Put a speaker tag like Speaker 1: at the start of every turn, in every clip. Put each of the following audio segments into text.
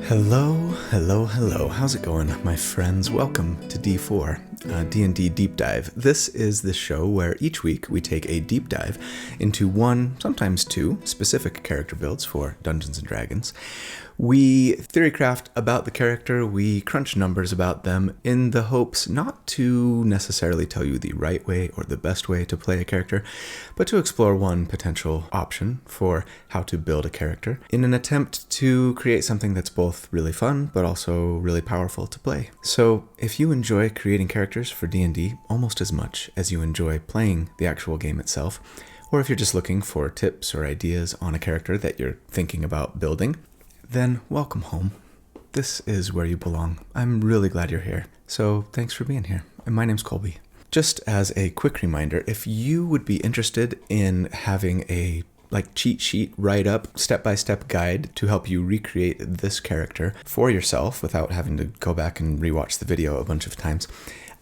Speaker 1: Hello, hello, hello. How's it going, my friends? Welcome to D4, D&D Deep Dive. This is the show where each week we take a deep dive into one, sometimes two, specific character builds for Dungeons & Dragons. We theorycraft about the character, we crunch numbers about them in the hopes not to necessarily tell you the right way or the best way to play a character, but to explore one potential option for how to build a character in an attempt to create something that's both really fun, but also really powerful to play. So if you enjoy creating characters for D&D almost as much as you enjoy playing the actual game itself, or if you're just looking for tips or ideas on a character that you're thinking about building, then welcome home. This is where you belong. I'm really glad you're here. So thanks for being here. And my name's Colby. Just as a quick reminder, if you would be interested in having a cheat sheet write-up, step-by-step guide to help you recreate this character for yourself without having to go back and rewatch the video a bunch of times,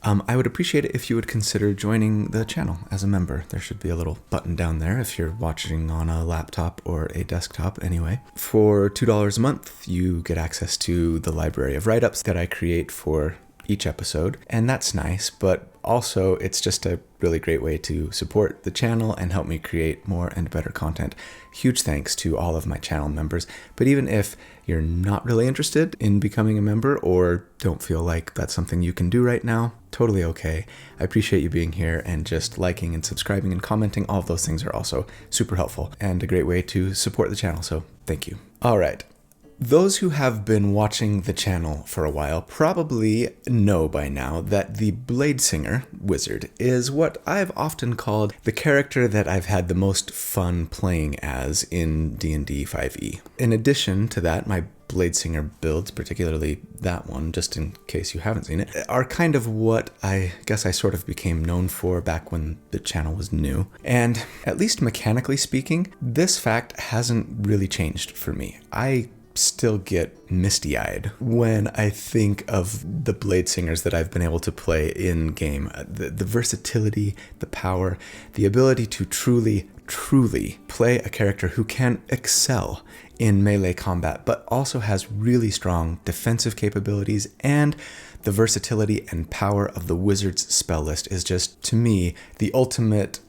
Speaker 1: I would appreciate it if you would consider joining the channel as a member. There should be a little button down there if you're watching on a laptop or a desktop anyway. For $2 a month, you get access to the library of write-ups that I create for each episode, and that's nice, but also it's just a really great way to support the channel and help me create more and better content. Huge thanks to all of my channel members, but even if you're not really interested in becoming a member or don't feel like that's something you can do right now, totally okay. I appreciate you being here, and just liking and subscribing and commenting, all of those things are also super helpful and a great way to support the channel, so thank you. All right. Those who have been watching the channel for a while probably know by now that the Bladesinger wizard is what I've often called the character that I've had the most fun playing as in D&D 5e. In addition to that, my Bladesinger builds, particularly that one, just in case you haven't seen it, are kind of what I guess I sort of became known for back when the channel was new. And at least mechanically speaking, this fact hasn't really changed for me. I still get misty-eyed when I think of the Bladesingers that I've been able to play in game. The versatility, the power, the ability to truly play a character who can excel in melee combat, but also has really strong defensive capabilities, and the versatility and power of the wizard's spell list is just, to me, the ultimate,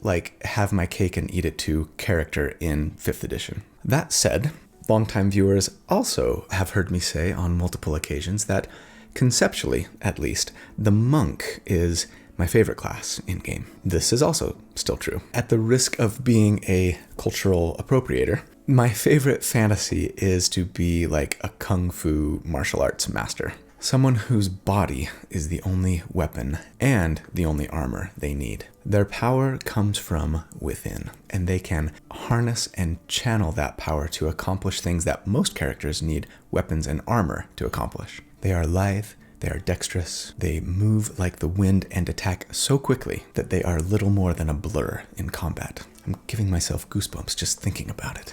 Speaker 1: have my cake and eat it too character in 5th edition. That said, longtime viewers also have heard me say on multiple occasions that, conceptually at least, the monk is my favorite class in-game. This is also still true. At the risk of being a cultural appropriator, my favorite fantasy is to be like a kung fu martial arts master. Someone whose body is the only weapon and the only armor they need. Their power comes from within, and they can harness and channel that power to accomplish things that most characters need weapons and armor to accomplish. They are lithe, they are dexterous, they move like the wind and attack so quickly that they are little more than a blur in combat. I'm giving myself goosebumps just thinking about it.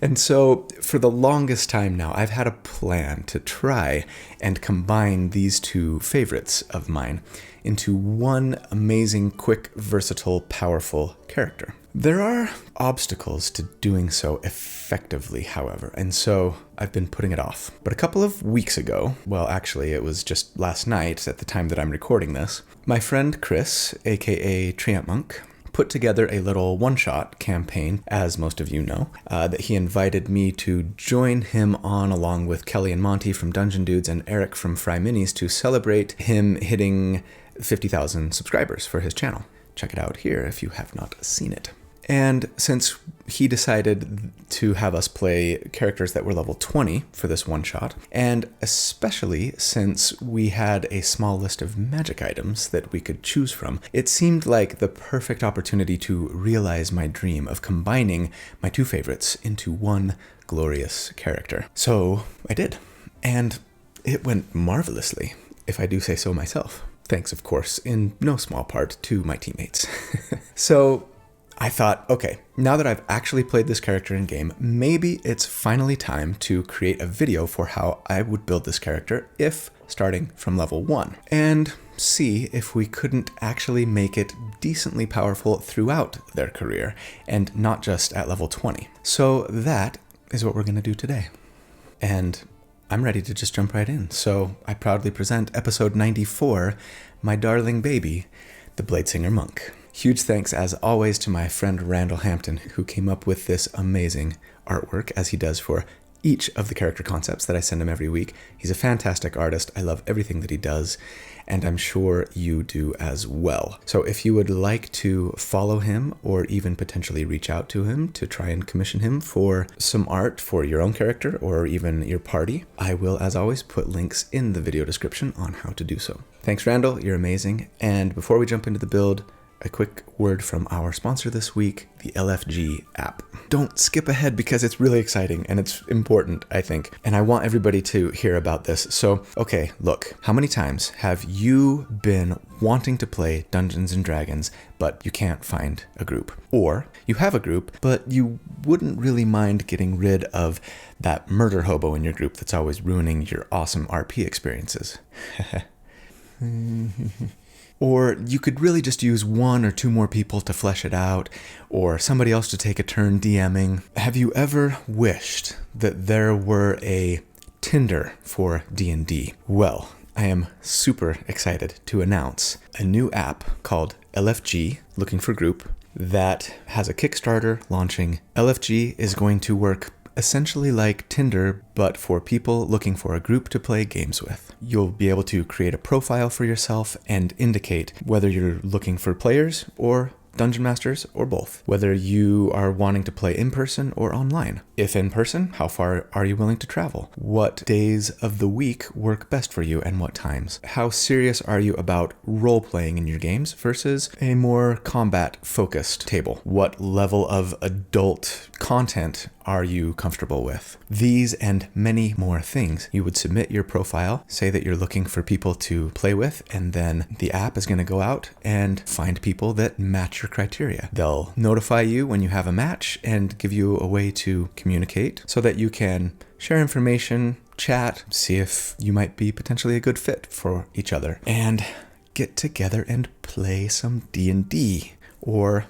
Speaker 1: And so, for the longest time now, I've had a plan to try and combine these two favorites of mine into one amazing, quick, versatile, powerful character. There are obstacles to doing so effectively, however, and so I've been putting it off. But a couple of weeks ago, well, actually, it was just last night at the time that I'm recording this, my friend Chris, aka Randall Monk, put together a little one-shot campaign, as most of you know, that he invited me to join him on, along with Kelly and Monty from Dungeon Dudes and Eric from Fry Minis, to celebrate him hitting 50,000 subscribers for his channel. Check it out here if you have not seen it. And since he decided to have us play characters that were level 20 for this one shot, and especially since we had a small list of magic items that we could choose from, it seemed like the perfect opportunity to realize my dream of combining my two favorites into one glorious character. So I did, and it went marvelously, if I do say so myself. Thanks, of course, in no small part to my teammates. So I thought, okay, now that I've actually played this character in game, maybe it's finally time to create a video for how I would build this character if starting from level 1, and see if we couldn't actually make it decently powerful throughout their career and not just at level 20. So that is what we're going to do today. And I'm ready to just jump right in. So I proudly present episode 94, my darling baby, the Bladesinger Monk. Huge thanks, as always, to my friend Randall Hampton, who came up with this amazing artwork, as he does for each of the character concepts that I send him every week. He's a fantastic artist. I love everything that he does, and I'm sure you do as well. So if you would like to follow him or even potentially reach out to him to try and commission him for some art for your own character or even your party, I will, as always, put links in the video description on how to do so. Thanks, Randall. You're amazing. And before we jump into the build, a quick word from our sponsor this week, the LFG app. Don't skip ahead because it's really exciting and it's important, I think. And I want everybody to hear about this. So, okay, look, how many times have you been wanting to play Dungeons and Dragons, but you can't find a group? Or you have a group, but you wouldn't really mind getting rid of that murder hobo in your group that's always ruining your awesome RP experiences? Or you could really just use one or two more people to flesh it out, or somebody else to take a turn DMing. Have you ever wished that there were a Tinder for D&D? Well, I am super excited to announce a new app called LFG, looking for group, that has a Kickstarter launching. LFG is going to work essentially like Tinder, but for people looking for a group to play games with. You'll be able to create a profile for yourself and indicate whether you're looking for players or dungeon masters or both, whether you are wanting to play in person or online. If in person, how far are you willing to travel? What days of the week work best for you and what times? How serious are you about role-playing in your games versus a more combat-focused table? What level of adult content are you comfortable with? These and many more things. You would submit your profile, say that you're looking for people to play with, and then the app is going to go out and find people that match your criteria. They'll notify you when you have a match and give you a way to communicate so that you can share information, chat, see if you might be potentially a good fit for each other, and get together and play some D&D or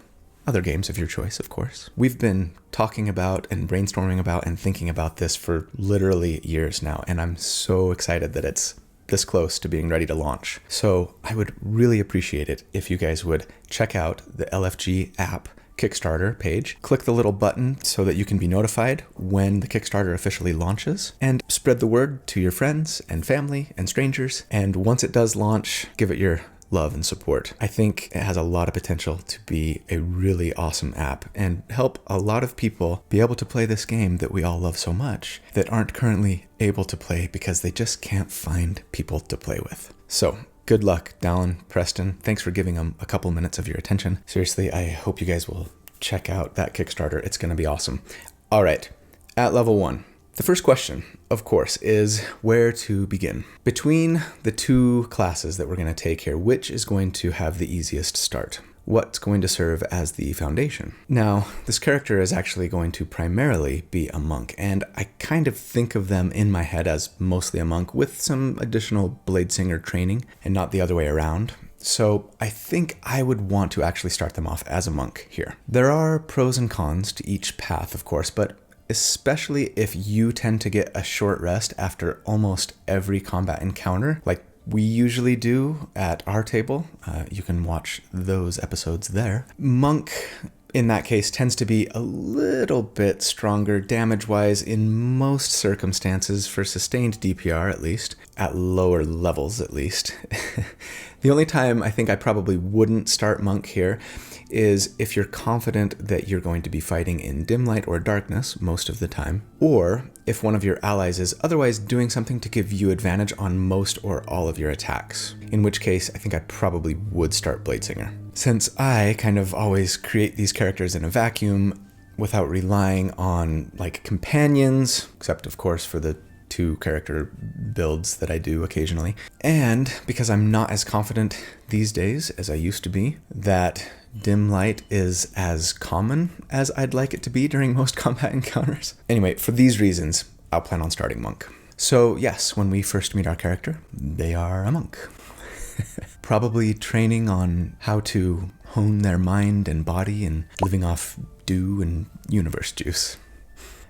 Speaker 1: other games of your choice, of course. We've been talking about and brainstorming about and thinking about this for literally years now, and I'm so excited that it's this close to being ready to launch. So I would really appreciate it if you guys would check out the LFG app Kickstarter page, click the little button so that you can be notified when the Kickstarter officially launches, and spread the word to your friends and family and strangers. And once it does launch, give it your love and support. I think it has a lot of potential to be a really awesome app and help a lot of people be able to play this game that we all love so much that aren't currently able to play because they just can't find people to play with. So good luck, Dallin, Preston. Thanks for giving them a couple minutes of your attention. Seriously, I hope you guys will check out that Kickstarter. It's going to be awesome. All right, at level 1. The first question, of course, is where to begin. Between the two classes that we're going to take here, which is going to have the easiest start? What's going to serve as the foundation? Now, this character is actually going to primarily be a monk, and I kind of think of them in my head as mostly a monk with some additional Bladesinger training and not the other way around. So I think I would want to actually start them off as a monk here. There are pros and cons to each path, of course, but especially if you tend to get a short rest after almost every combat encounter, like we usually do at our table. You can watch those episodes there. Monk, in that case, tends to be a little bit stronger damage-wise in most circumstances for sustained DPR, at least, at lower levels, at least. The only time I think I probably wouldn't start Monk here is if you're confident that you're going to be fighting in dim light or darkness most of the time, or if one of your allies is otherwise doing something to give you advantage on most or all of your attacks, in which case I think I probably would start Bladesinger. Since I kind of always create these characters in a vacuum without relying on like companions, except of course for the 2 character builds that I do occasionally, and because I'm not as confident these days as I used to be that dim light is as common as I'd like it to be during most combat encounters. Anyway, for these reasons, I'll plan on starting Monk. So yes, when we first meet our character, they are a monk. Probably training on how to hone their mind and body and living off dew and universe juice.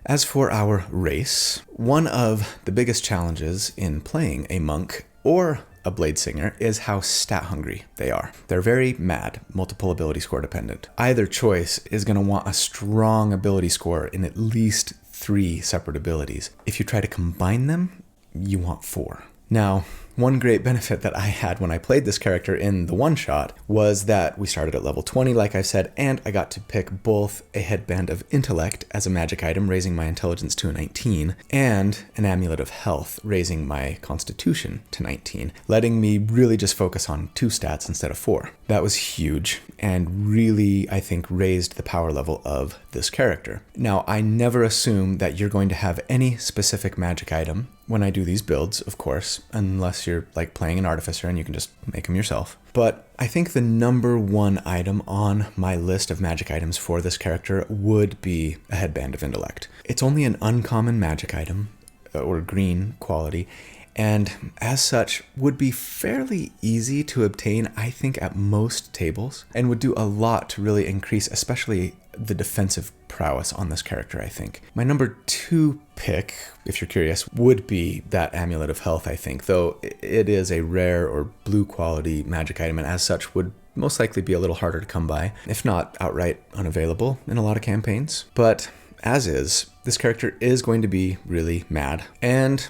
Speaker 1: As for our race, one of the biggest challenges in playing a monk or a Bladesinger is how stat hungry they are. They're very mad, multiple ability score dependent. Either choice is going to want a strong ability score in at least 3 separate abilities. If you try to combine them, you want 4. Now, one great benefit that I had when I played this character in the one-shot was that we started at level 20, like I said, and I got to pick both a headband of intellect as a magic item, raising my intelligence to a 19, and an amulet of health, raising my constitution to 19, letting me really just focus on 2 stats instead of 4. That was huge, and really, I think, raised the power level of this character. Now, I never assume that you're going to have any specific magic item when I do these builds, of course, unless you're like playing an artificer and you can just make them yourself. But I think the number 1 item on my list of magic items for this character would be a headband of intellect. It's only an uncommon magic item, or green quality, and as such would be fairly easy to obtain, I think, at most tables, and would do a lot to really increase, especially the defensive prowess on this character, I think. My number 2 pick, if you're curious, would be that Amulet of Health, I think, though it is a rare or blue quality magic item, and as such would most likely be a little harder to come by, if not outright unavailable in a lot of campaigns. But as is, this character is going to be really mad, and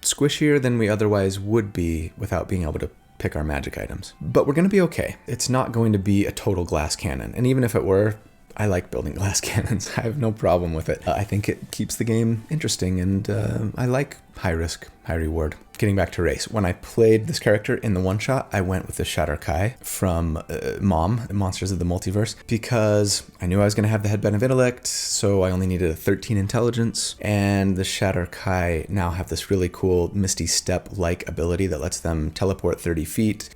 Speaker 1: squishier than we otherwise would be without being able to pick our magic items. But we're going to be okay. It's not going to be a total glass cannon, and even if it were, I like building glass cannons. I have no problem with it. I think it keeps the game interesting, and I like high risk, high reward. Getting back to race, when I played this character in the one-shot, I went with the Shatter Kai from Mom, Monsters of the Multiverse, because I knew I was going to have the Headband of Intellect, so I only needed a 13 intelligence, and the Shatter Kai now have this really cool Misty Step-like ability that lets them teleport 30 feet,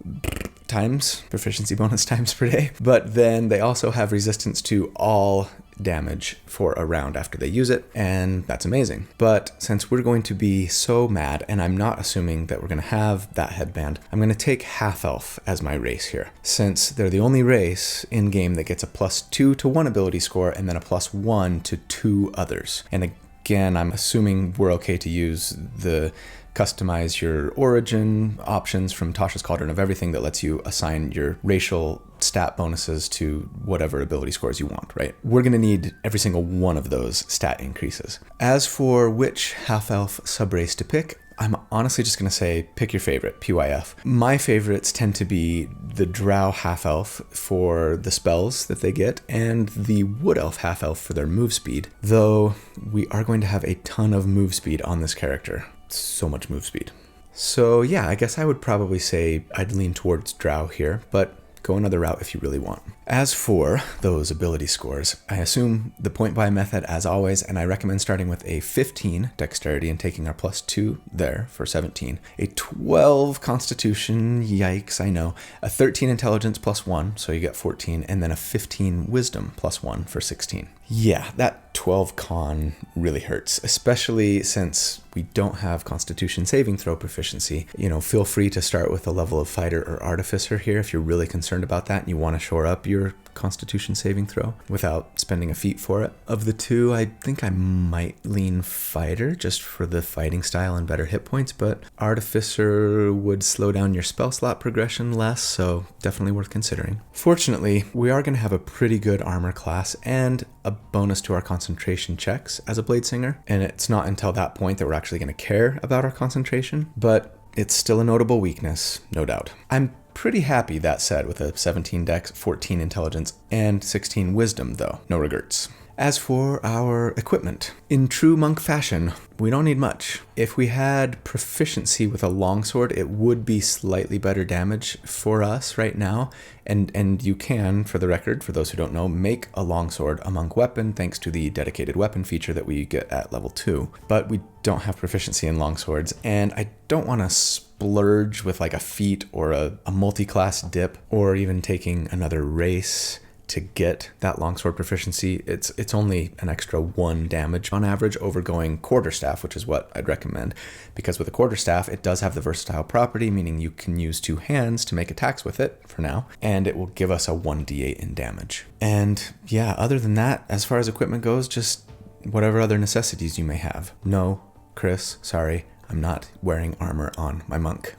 Speaker 1: times, proficiency bonus times per day. But then they also have resistance to all damage for a round after they use it, and that's amazing. But since we're going to be so mad, and I'm not assuming that we're going to have that headband, I'm going to take Half Elf as my race here, since they're the only race in game that gets a +2 to 1 ability score and then a +1 to 2 others. And again, I'm assuming we're okay to use the customize your origin options from Tasha's Cauldron of Everything that lets you assign your racial stat bonuses to whatever ability scores you want, right? We're going to need every single one of those stat increases. As for which half-elf subrace to pick, I'm honestly just going to say pick your favorite, PYF. My favorites tend to be the Drow half-elf for the spells that they get, and the Wood Elf half-elf for their move speed, though we are going to have a ton of move speed on this character. So much move speed. So yeah, I guess I would probably say I'd lean towards Drow here, but go another route if you really want. As for those ability scores, I assume the point buy method as always, and I recommend starting with a 15 dexterity and taking our +2 there for 17, a 12 constitution, yikes, I know, a 13 intelligence +1, so you get 14, and then a 15 wisdom +1 for 16. Yeah, that 12 con really hurts, especially since we don't have constitution saving throw proficiency. You know, feel free to start with a level of fighter or artificer here if you're really concerned about that and you want to shore up your constitution saving throw without spending a feat for it. Of the two, I think I might lean fighter just for the fighting style and better hit points, but artificer would slow down your spell slot progression less, so definitely worth considering. Fortunately, we are going to have a pretty good armor class and a bonus to our concentration checks as a Bladesinger, and it's not until that point that we're actually going to care about our concentration, but it's still a notable weakness, no doubt. I'm pretty happy, that said, with a 17 dex, 14 intelligence, and 16 wisdom, though. No regrets. As for our equipment, in true monk fashion, we don't need much. If we had proficiency with a longsword, it would be slightly better damage for us right now. And you can, for the record, for those who don't know, make a longsword a monk weapon thanks to the dedicated weapon feature that we get at level 2. But we don't have proficiency in longswords, and I don't want to splurge with like a feat or a multi-class dip, or even taking another race to get that longsword proficiency. It's only an extra 1 damage on average over going quarterstaff, which is what I'd recommend, because with a quarterstaff it does have the versatile property, meaning you can use 2 hands to make attacks with it for now, and it will give us a 1d8 in damage. And yeah, other than that, as far as equipment goes, just whatever other necessities you may have. No, Chris, sorry, I'm not wearing armor on my monk.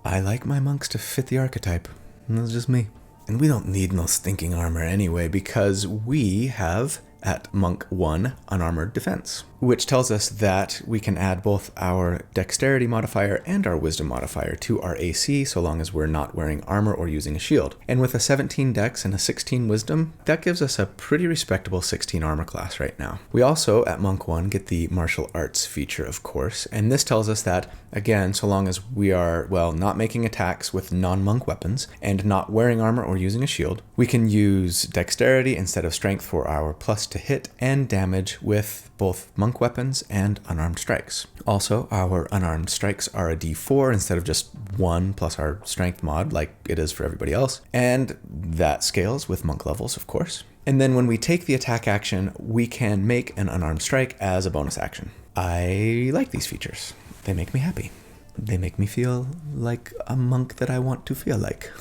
Speaker 1: I like my monks to fit the archetype. That's just me. And we don't need no stinking armor anyway, because we have, at Monk 1, unarmored defense, which tells us that we can add both our dexterity modifier and our wisdom modifier to our AC so long as we're not wearing armor or using a shield. And with a 17 dex and a 16 wisdom, that gives us a pretty respectable 16 armor class right now. We also, at Monk 1, get the martial arts feature, of course, and this tells us that, again, so long as we are, well, not making attacks with non-monk weapons and not wearing armor or using a shield, we can use dexterity instead of strength for our plus to hit and damage with both monk weapons and unarmed strikes. Also, our unarmed strikes are a d4 instead of just 1 plus our strength mod like it is for everybody else, and that scales with monk levels, of course. And then when we take the attack action, we can make an unarmed strike as a bonus action. I like these features. They make me happy. They make me feel like a monk that I want to feel like.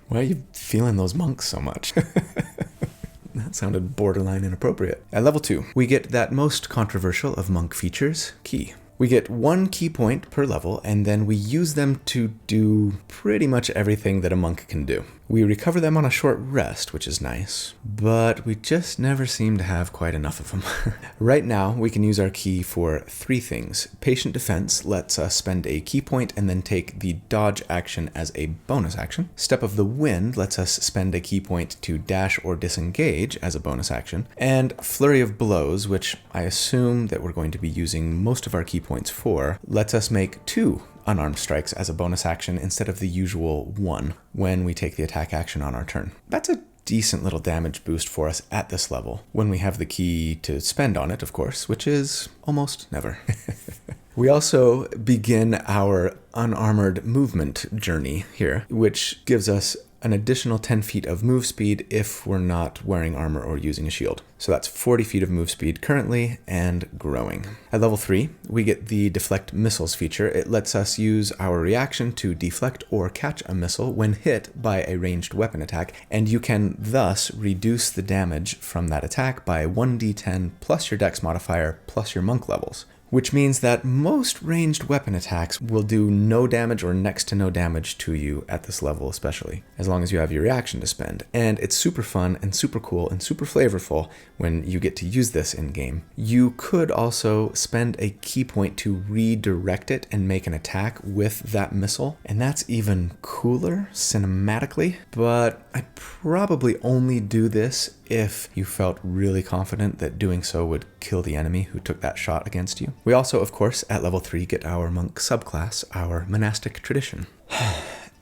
Speaker 1: Why are you feeling those monks so much? That sounded borderline inappropriate. At level 2, we get that most controversial of monk features, key. We get 1 key point per level, and then we use them to do pretty much everything that a monk can do. We recover them on a short rest, which is nice, but we just never seem to have quite enough of them. Right now, we can use our key for 3 things. Patient Defense lets us spend a key point and then take the dodge action as a bonus action. Step of the Wind lets us spend a key point to dash or disengage as a bonus action. And Flurry of Blows, which I assume that we're going to be using most of our key points for, lets us make 2 unarmed strikes as a bonus action instead of the usual 1 when we take the attack action on our turn. That's a decent little damage boost for us at this level, when we have the key to spend on it, of course, which is almost never. We also begin our unarmored movement journey here, which gives us an additional 10 feet of move speed if we're not wearing armor or using a shield. So that's 40 feet of move speed currently and growing. At level 3, we get the deflect missiles feature. It lets us use our reaction to deflect or catch a missile when hit by a ranged weapon attack, and you can thus reduce the damage from that attack by 1d10 plus your dex modifier plus your monk levels. Which means that most ranged weapon attacks will do no damage or next to no damage to you at this level especially, as long as you have your reaction to spend. And it's super fun and super cool and super flavorful when you get to use this in-game. You could also spend a key point to redirect it and make an attack with that missile, and that's even cooler cinematically, but I'd probably only do this if you felt really confident that doing so would kill the enemy who took that shot against you. We also, of course, at level 3 get our monk subclass, our monastic tradition.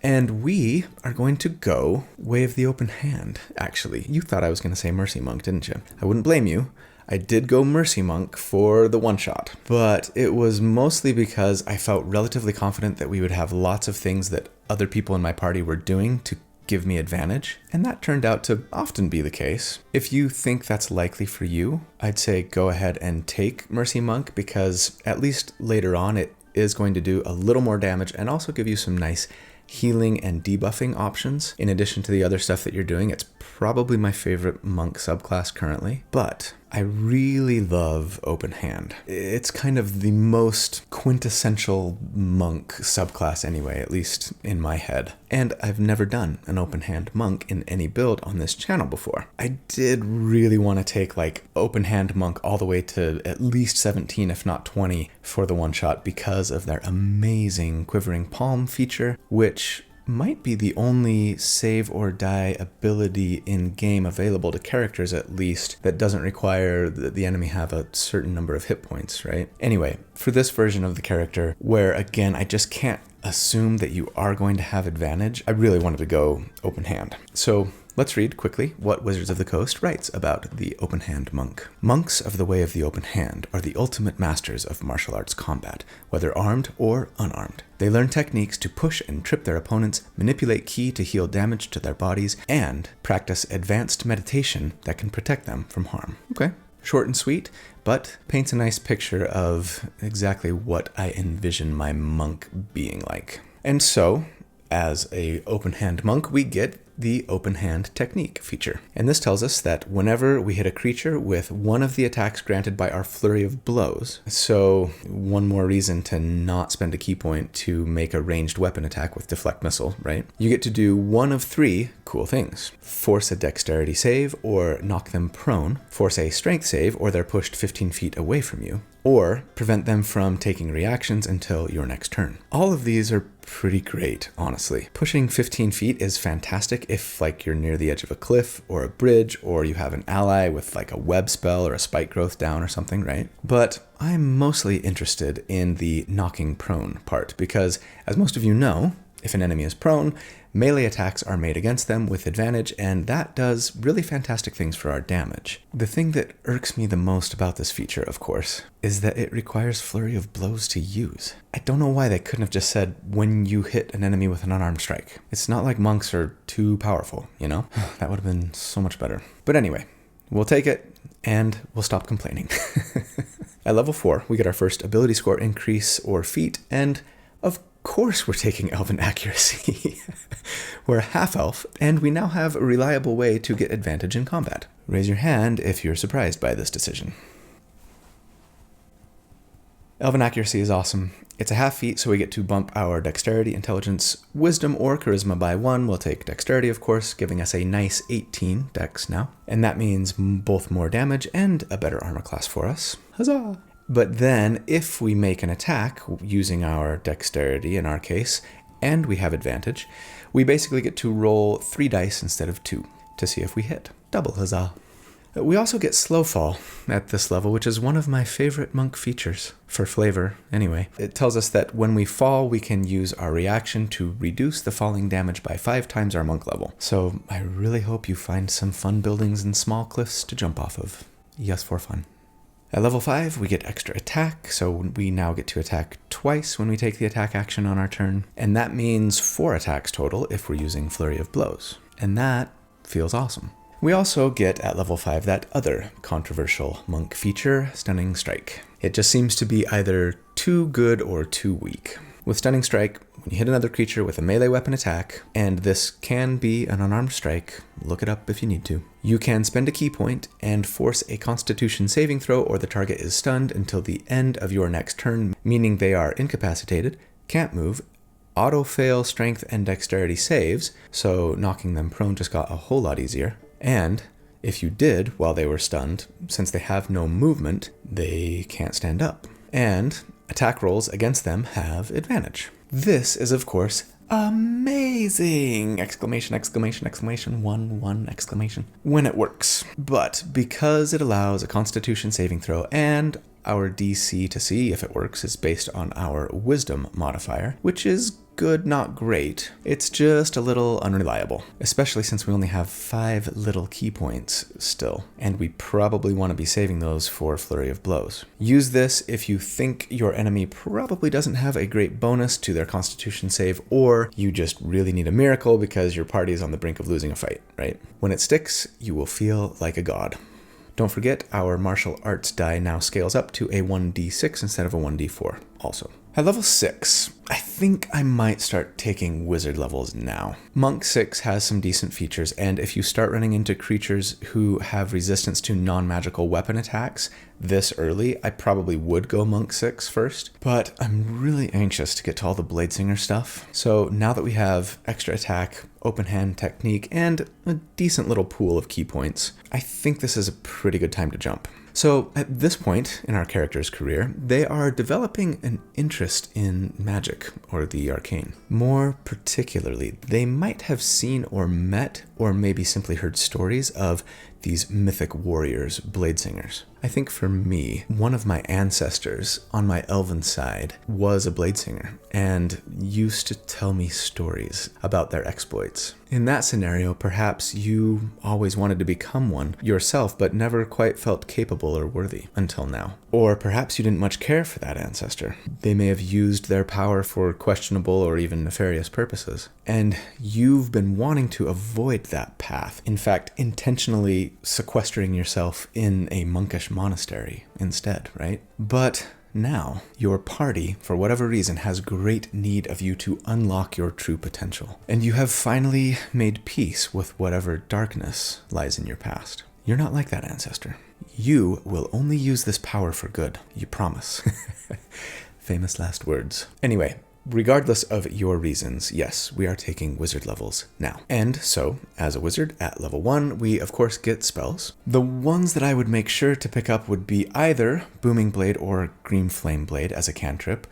Speaker 1: And we are going to go Way of the Open Hand, actually. You thought I was going to say Mercy Monk, didn't you? I wouldn't blame you. I did go Mercy Monk for the one-shot, but it was mostly because I felt relatively confident that we would have lots of things that other people in my party were doing to give me advantage, and that turned out to often be the case. If you think that's likely for you, I'd say go ahead and take Mercy Monk, because at least later on it is going to do a little more damage and also give you some nice healing and debuffing options in addition to the other stuff that you're doing. It's probably my favorite monk subclass currently, but I really love Open Hand. It's kind of the most quintessential monk subclass anyway, at least in my head. And I've never done an Open Hand monk in any build on this channel before. I did really want to take like Open Hand monk all the way to at least 17, if not 20 for the one shot because of their amazing Quivering Palm feature, which might be the only save or die ability in game available to characters, at least, that doesn't require that the enemy have a certain number of hit points, right? Anyway, for this version of the character, where again, I just can't assume that you are going to have advantage, I really wanted to go Open Hand. So let's read quickly what Wizards of the Coast writes about the Open Hand Monk. Monks of the Way of the Open Hand are the ultimate masters of martial arts combat, whether armed or unarmed. They learn techniques to push and trip their opponents, manipulate ki to heal damage to their bodies, and practice advanced meditation that can protect them from harm. Okay, short and sweet, but paints a nice picture of exactly what I envision my monk being like. And so, as a Open Hand monk, we get the open hand technique feature. And this tells us that whenever we hit a creature with one of the attacks granted by our flurry of blows, so one more reason to not spend a key point to make a ranged weapon attack with deflect missile, right? You get to do one of 3 cool things. Force a dexterity save or knock them prone, force a strength save or they're pushed 15 feet away from you, or prevent them from taking reactions until your next turn. All of these are pretty great, honestly. Pushing 15 feet is fantastic if like you're near the edge of a cliff or a bridge, or you have an ally with like a web spell or a spike growth down or something, right? But I'm mostly interested in the knocking prone part because, as most of you know, if an enemy is prone, melee attacks are made against them with advantage, and that does really fantastic things for our damage. The thing that irks me the most about this feature, of course, is that it requires flurry of blows to use. I don't know why they couldn't have just said when you hit an enemy with an unarmed strike. It's not like monks are too powerful, you know? That would have been so much better. But anyway, we'll take it, and we'll stop complaining. At level 4, we get our first ability score increase or feat, and of course we're taking Elven Accuracy. We're a half-elf, and we now have a reliable way to get advantage in combat. Raise your hand if you're surprised by this decision. Elven Accuracy is awesome. It's a half feat, so we get to bump our Dexterity, Intelligence, Wisdom, or Charisma by 1. We'll take Dexterity, of course, giving us a nice 18 Dex now. And that means both more damage and a better armor class for us. Huzzah! But then, if we make an attack using our Dexterity in our case, and we have advantage, we basically get to roll 3 dice instead of 2 to see if we hit. Double huzzah. We also get Slow Fall at this level, which is one of my favorite monk features, for flavor anyway. It tells us that when we fall, we can use our reaction to reduce the falling damage by 5 times our monk level. So I really hope you find some fun buildings and small cliffs to jump off of. Yes, for fun. At level 5, we get extra attack, so we now get to attack twice when we take the attack action on our turn, and that means 4 attacks total if we're using Flurry of Blows, and that feels awesome. We also get, at level 5, that other controversial monk feature, Stunning Strike. It just seems to be either too good or too weak. With Stunning Strike, when you hit another creature with a melee weapon attack, and this can be an unarmed strike, look it up if you need to, you can spend a key point and force a Constitution saving throw, or the target is stunned until the end of your next turn, meaning they are incapacitated, can't move, auto-fail strength and dexterity saves, so knocking them prone just got a whole lot easier. And if you did while they were stunned, since they have no movement, they can't stand up. And attack rolls against them have advantage. This is, of course, amazing! Exclamation, exclamation, exclamation, 1 exclamation. When it works. But because it allows a Constitution saving throw and our DC to see if it works is based on our Wisdom modifier, which is good, not great. It's just a little unreliable, especially since we only have 5 little key points still, and we probably want to be saving those for Flurry of Blows. Use this if you think your enemy probably doesn't have a great bonus to their Constitution save, or you just really need a miracle because your party is on the brink of losing a fight, right? When it sticks, you will feel like a god. Don't forget, our martial arts die now scales up to a 1d6 instead of a 1d4 also. At level 6, I think I might start taking wizard levels now. Monk 6 has some decent features, and if you start running into creatures who have resistance to non-magical weapon attacks this early, I probably would go Monk 6 first, but I'm really anxious to get to all the Bladesinger stuff. So now that we have extra attack, open hand technique, and a decent little pool of key points, I think this is a pretty good time to jump. So at this point in our character's career, they are developing an interest in magic or the arcane. More particularly, they might have seen or met or maybe simply heard stories of these mythic warriors, Bladesingers. I think for me, one of my ancestors on my elven side was a Bladesinger and used to tell me stories about their exploits. In that scenario, perhaps you always wanted to become one yourself, but never quite felt capable or worthy until now. Or perhaps you didn't much care for that ancestor. They may have used their power for questionable or even nefarious purposes. And you've been wanting to avoid that path. In fact, intentionally sequestering yourself in a monkish monastery instead, right? But now your party, for whatever reason, has great need of you to unlock your true potential. And you have finally made peace with whatever darkness lies in your past. You're not like that, Ancestor. You will only use this power for good. You promise. Famous last words. Anyway, regardless of your reasons, yes, we are taking wizard levels now. And so, as a wizard at level 1, we of course get spells. The ones that I would make sure to pick up would be either Booming Blade or Green Flame Blade as a cantrip,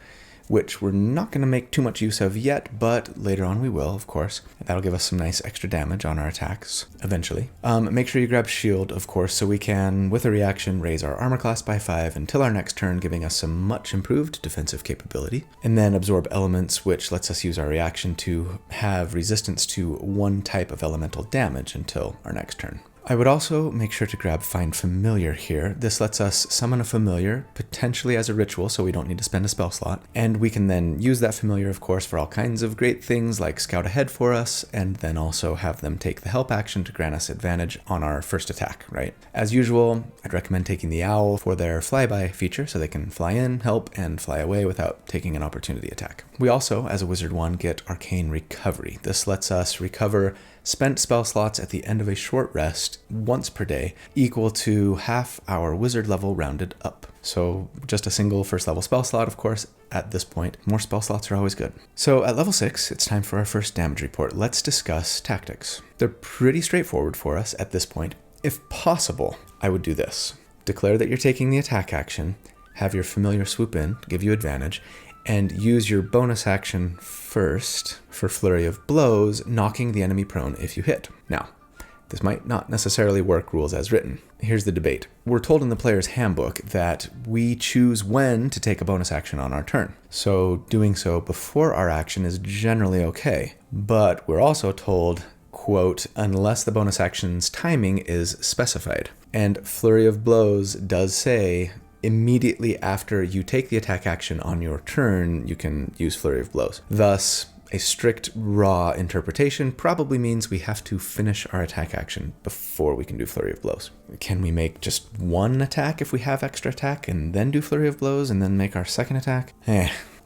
Speaker 1: which we're not going to make too much use of yet, but later on we will, of course. That'll give us some nice extra damage on our attacks, eventually. Make sure you grab Shield, of course, so we can, with a reaction, raise our armor class by 5 until our next turn, giving us some much improved defensive capability. And then Absorb Elements, which lets us use our reaction to have resistance to one type of elemental damage until our next turn. I would also make sure to grab Find Familiar here. This lets us summon a familiar, potentially as a ritual, so we don't need to spend a spell slot. And we can then use that familiar, of course, for all kinds of great things like scout ahead for us, and then also have them take the help action to grant us advantage on our first attack, right? As usual, I'd recommend taking the owl for their flyby feature, so they can fly in, help, and fly away without taking an opportunity attack. We also, as a Wizard 1, get Arcane Recovery. This lets us recover spent spell slots at the end of a short rest once per day, equal to half our wizard level rounded up. So just a single first level spell slot, of course, at this point. More spell slots are always good. So at level 6, it's time for our first damage report. Let's discuss tactics. They're pretty straightforward for us at this point. If possible, I would do this. Declare that you're taking the attack action, have your familiar swoop in, give you advantage, and use your bonus action first for Flurry of Blows, knocking the enemy prone if you hit. Now, this might not necessarily work rules as written. Here's the debate. We're told in the player's handbook that we choose when to take a bonus action on our turn. So doing so before our action is generally okay. But we're also told, quote, unless the bonus action's timing is specified. And Flurry of Blows does say, immediately after you take the attack action on your turn, you can use Flurry of Blows. Thus, a strict raw interpretation probably means we have to finish our attack action before we can do Flurry of Blows. Can we make just one attack if we have extra attack and then do Flurry of Blows and then make our second attack?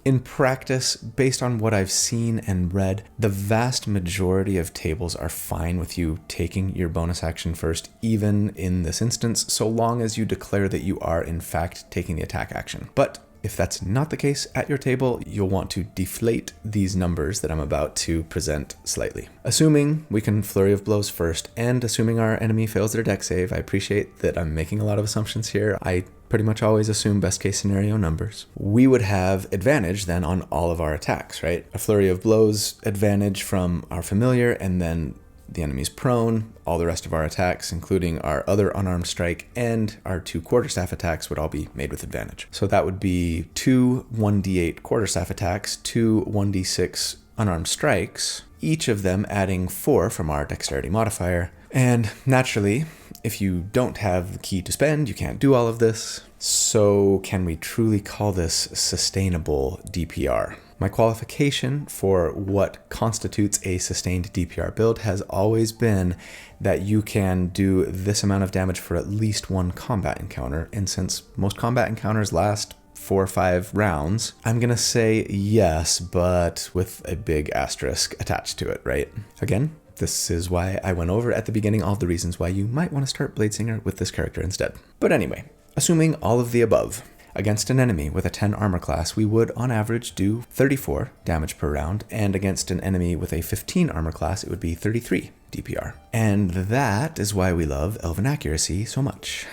Speaker 1: In practice, based on what I've seen and read, the vast majority of tables are fine with you taking your bonus action first, even in this instance, so long as you declare that you are in fact taking the attack action. But if that's not the case at your table, you'll want to deflate these numbers that I'm about to present slightly. Assuming we can Flurry of Blows first, and assuming our enemy fails their deck save, I appreciate that I'm making a lot of assumptions here. I pretty much always assume best case scenario numbers. We would have advantage then on all of our attacks, right? A Flurry of Blows advantage from our familiar, and then the enemy's prone. All the rest of our attacks, including our other unarmed strike and our 2 quarterstaff attacks, would all be made with advantage. So that would be 2 1d8 quarterstaff attacks, 2 1d6 unarmed strikes, each of them adding 4 from our dexterity modifier. And naturally, if you don't have the key to spend, you can't do all of this. So can we truly call this sustainable DPR? My qualification for what constitutes a sustained DPR build has always been that you can do this amount of damage for at least one combat encounter. And since most combat encounters last 4 or 5 rounds, I'm gonna say yes, but with a big asterisk attached to it, right? Again, this is why I went over at the beginning all the reasons why you might want to start Bladesinger with this character instead. But anyway, assuming all of the above, against an enemy with a 10 armor class, we would on average do 34 damage per round, and against an enemy with a 15 armor class, it would be 33 DPR. And that is why we love Elven Accuracy so much.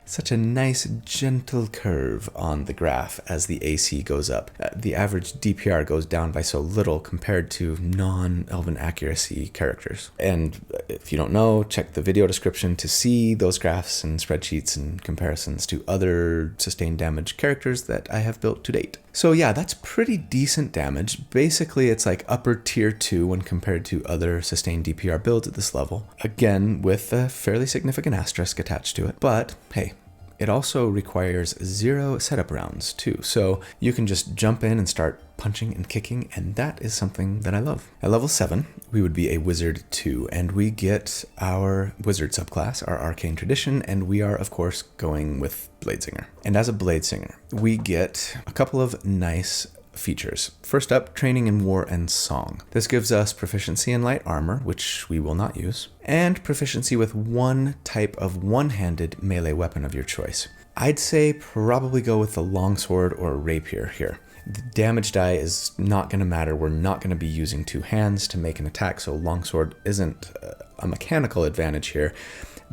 Speaker 1: Such a nice, gentle curve on the graph as the AC goes up. The average DPR goes down by so little compared to non-Elven Accuracy characters. And if you don't know, check the video description to see those graphs and spreadsheets and comparisons to other sustained damage characters that I have built to date. So yeah, that's pretty decent damage. Basically, it's like upper tier 2 when compared to other sustained DPR builds at this level. Again, with a fairly significant asterisk attached to it. But hey, it also requires 0 setup rounds too. So you can just jump in and start punching and kicking, and that is something that I love. At level 7, we would be a Wizard 2, and we get our Wizard subclass, our Arcane Tradition, and we are, of course, going with Bladesinger. And as a Bladesinger, we get a couple of nice features. First up, Training in War and Song. This gives us proficiency in light armor, which we will not use, and proficiency with one type of one-handed melee weapon of your choice. I'd say probably go with the longsword or rapier here. The damage die is not going to matter. We're not going to be using two hands to make an attack, so longsword isn't a mechanical advantage here.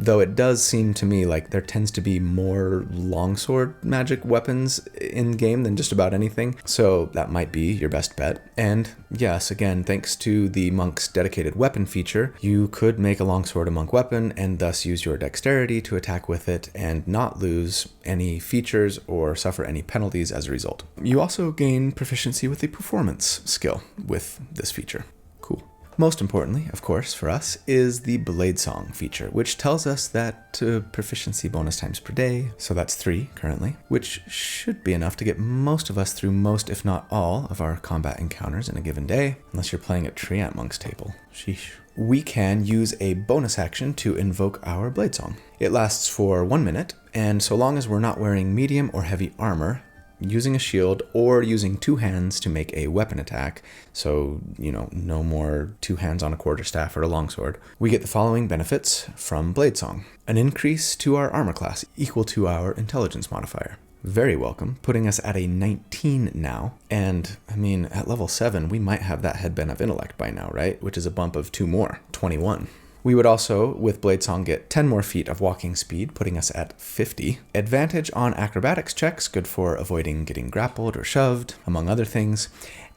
Speaker 1: Though it does seem to me like there tends to be more longsword magic weapons in game than just about anything, so that might be your best bet. And yes, again, thanks to the monk's dedicated weapon feature, you could make a longsword a monk weapon and thus use your dexterity to attack with it and not lose any features or suffer any penalties as a result. You also gain proficiency with the performance skill with this feature. Cool. Most importantly, of course, for us, is the Blade Song feature, which tells us that proficiency bonus times per day, so that's 3 currently, which should be enough to get most of us through most, if not all, of our combat encounters in a given day, unless you're playing at Treant Monk's table. Sheesh. We can use a bonus action to invoke our Blade Song. It lasts for 1 minute, and so long as we're not wearing medium or heavy armor, using a shield, or using two hands to make a weapon attack, so, no more two hands on a quarterstaff or a longsword, we get the following benefits from Blade Song. An increase to our armor class equal to our intelligence modifier. Very welcome, putting us at a 19 now, and at level 7, we might have that Headband of Intellect by now, right? Which is a bump of 2 more, 21. We would also, with Blade Song, get 10 more feet of walking speed, putting us at 50. Advantage on acrobatics checks, good for avoiding getting grappled or shoved, among other things.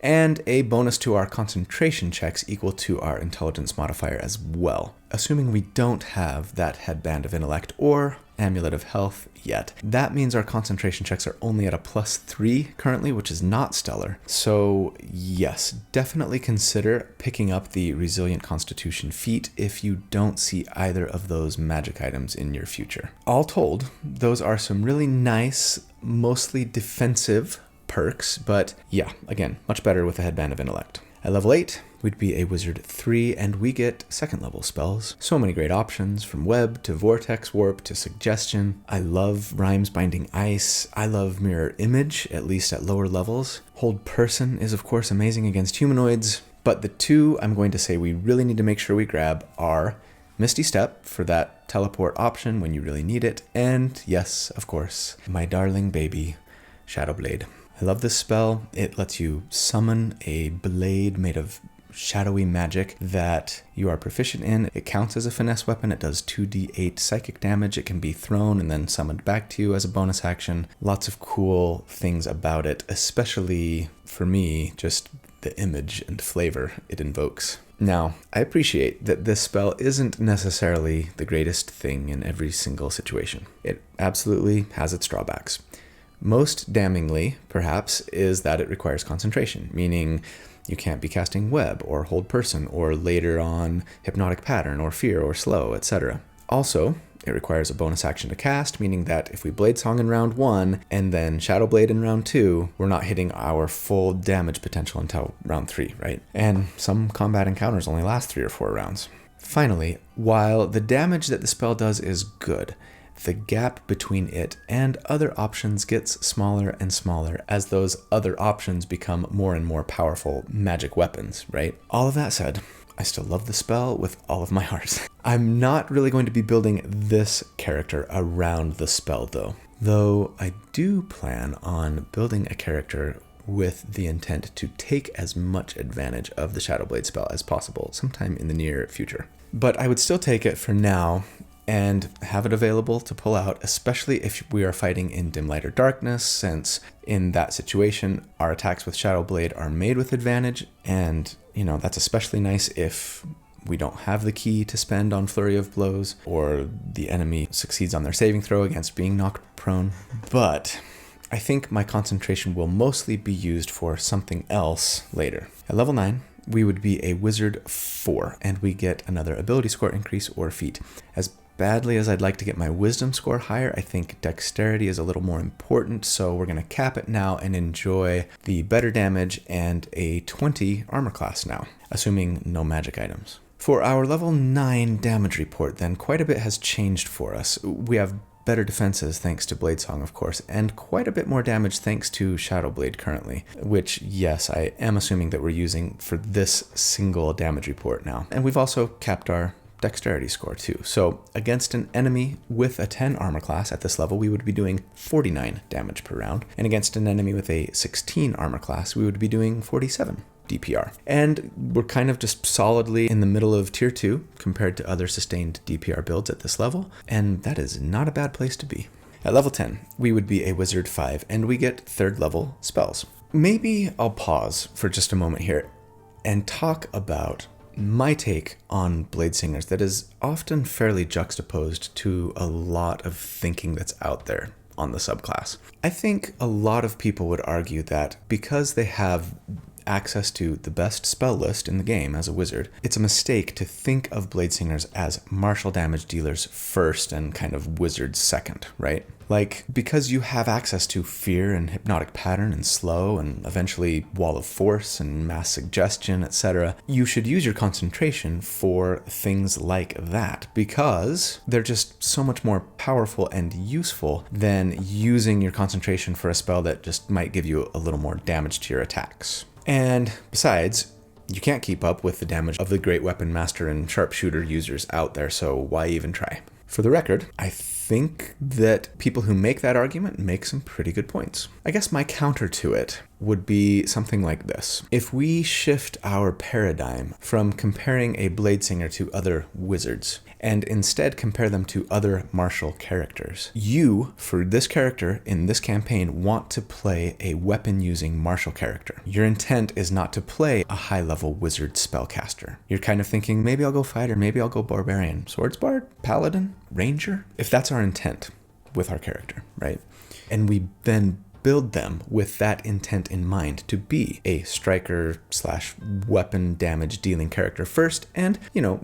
Speaker 1: And a bonus to our concentration checks equal to our intelligence modifier as well, assuming we don't have that Headband of Intellect or Amulet of Health yet. That means our concentration checks are only at a +3 currently, which is not stellar. So yes, definitely consider picking up the Resilient Constitution feat if you don't see either of those magic items in your future. All told, those are some really nice, mostly defensive perks, but yeah, again, much better with a Headband of Intellect. At level 8, we'd be a Wizard 3, and we get 2nd level spells. So many great options, from Web to Vortex Warp to Suggestion. I love Rhymes Binding Ice. I love Mirror Image, at least at lower levels. Hold Person is of course amazing against humanoids, but the two I'm going to say we really need to make sure we grab are Misty Step for that teleport option when you really need it, and yes, of course, my darling baby, Shadowblade. I love this spell. It lets you summon a blade made of shadowy magic that you are proficient in. It counts as a finesse weapon. It does 2d8 psychic damage. It can be thrown and then summoned back to you as a bonus action. Lots of cool things about it, especially for me, just the image and flavor it invokes. Now, I appreciate that this spell isn't necessarily the greatest thing in every single situation. It absolutely has its drawbacks. Most damningly, perhaps, is that it requires concentration, meaning you can't be casting Web or Hold Person or later on Hypnotic Pattern or Fear or Slow, etc. Also, it requires a bonus action to cast, meaning that if we Blade Song in round 1 and then Shadow Blade in round 2, we're not hitting our full damage potential until round 3, right? And some combat encounters only last 3 or 4 rounds. Finally, while the damage that the spell does is good, the gap between it and other options gets smaller and smaller as those other options become more and more powerful magic weapons, right? All of that said, I still love the spell with all of my heart. I'm not really going to be building this character around the spell though I do plan on building a character with the intent to take as much advantage of the Shadowblade spell as possible sometime in the near future. But I would still take it for now and have it available to pull out, especially if we are fighting in dim light or darkness, since in that situation, our attacks with Shadowblade are made with advantage, and, that's especially nice if we don't have the key to spend on Flurry of Blows, or the enemy succeeds on their saving throw against being knocked prone. But I think my concentration will mostly be used for something else later. At level 9, we would be a Wizard 4, and we get another ability score increase or feat. As badly as I'd like to get my wisdom score higher, I think dexterity is a little more important, so we're going to cap it now and enjoy the better damage and a 20 armor class now, assuming no magic items. For our level 9 damage report, then, quite a bit has changed for us. We have better defenses thanks to Bladesong, of course, and quite a bit more damage thanks to Shadowblade currently, which, yes, I am assuming that we're using for this single damage report now. And we've also capped our dexterity score too. So against an enemy with a 10 armor class at this level, we would be doing 49 damage per round. And against an enemy with a 16 armor class, we would be doing 47 DPR. And we're kind of just solidly in the middle of tier 2 compared to other sustained DPR builds at this level. And that is not a bad place to be. At level 10, we would be a wizard 5 and we get 3rd level spells. Maybe I'll pause for just a moment here and talk about my take on Bladesingers that is often fairly juxtaposed to a lot of thinking that's out there on the subclass. I think a lot of people would argue that because they have access to the best spell list in the game as a wizard, it's a mistake to think of Bladesingers as martial damage dealers first and kind of wizards second, right? Like, because you have access to Fear and Hypnotic Pattern and Slow and eventually Wall of Force and Mass Suggestion, etc., you should use your concentration for things like that because they're just so much more powerful and useful than using your concentration for a spell that just might give you a little more damage to your attacks. And besides, you can't keep up with the damage of the Great Weapon Master and Sharpshooter users out there, so why even try? For the record, I think that people who make that argument make some pretty good points. I guess my counter to it would be something like this. If we shift our paradigm from comparing a Bladesinger to other wizards and instead compare them to other martial characters, you, for this character in this campaign, want to play a weapon-using martial character. Your intent is not to play a high-level wizard spellcaster. You're kind of thinking, maybe I'll go fighter, maybe I'll go barbarian, swordsbard, paladin, ranger. If that's our intent with our character, right? And we then build them with that intent in mind to be a striker / weapon damage dealing character first, and, you know,